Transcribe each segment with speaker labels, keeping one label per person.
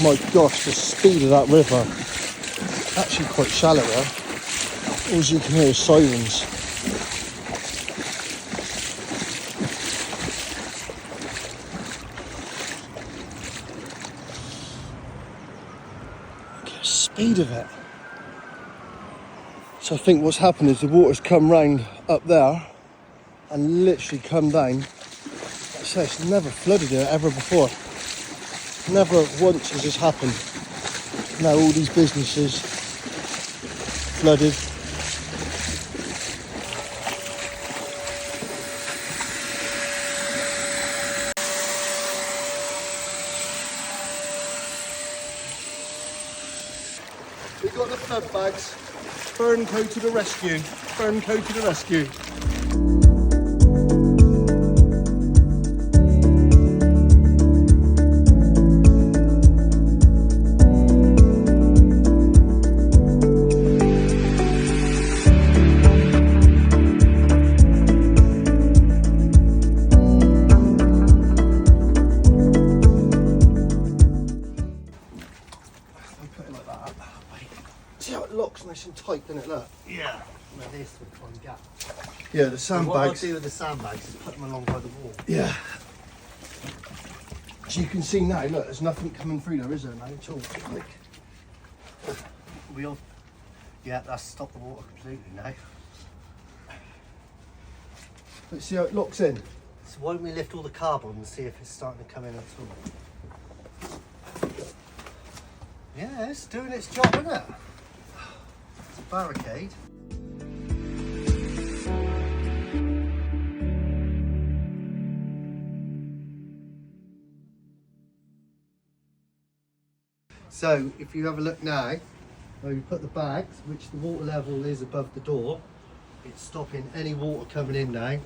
Speaker 1: My gosh, the speed of that river. Actually quite shallow there. All you can hear is sirens. Look at the speed of it. So I think what's happened is the water's come round up there and literally come down. Like I say, it's never flooded here ever before. Never once has this happened. Now all these businesses flooded. We got the flood bags. Fernco to the rescue. Fernco to the rescue. See how it locks nice and tight, doesn't it? Look.
Speaker 2: Yeah. Now this would find gap.
Speaker 1: Yeah, the
Speaker 2: So what I'll
Speaker 1: sandbags.
Speaker 2: do with the sandbags is put them along by the wall.
Speaker 1: Yeah. As you can see now, look, there's nothing coming through there, is there, now at all? Like,
Speaker 2: We'll, yeah, that's stopped the water completely now.
Speaker 1: let's see how it locks in.
Speaker 2: So why don't we lift all the cardboard and see if it's starting to come in at all? Yeah, it's doing its job, isn't it? It's a barricade. So if you have a look now, where you put the bags, which the water level is above the door, it's stopping any water coming in now.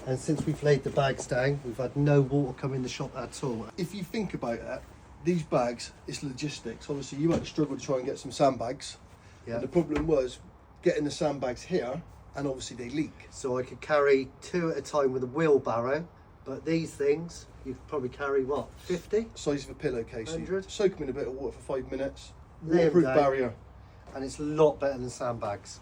Speaker 2: And since we've laid the bags down, we've had no water come in the shop at all.
Speaker 1: If you think about it, these bags, it's logistics. Obviously, you had to struggle to try and get some sandbags.
Speaker 2: Yeah.
Speaker 1: And the problem was getting the sandbags here, and obviously they leak.
Speaker 2: So I could carry 2 at a time with a wheelbarrow, but these things, you could probably carry what, 50?
Speaker 1: Size of a pillowcase. You
Speaker 2: 100.
Speaker 1: soak them in a bit of water for 5 minutes.
Speaker 2: Lay 'em
Speaker 1: Waterproof
Speaker 2: down.
Speaker 1: barrier.
Speaker 2: And it's a lot better than sandbags.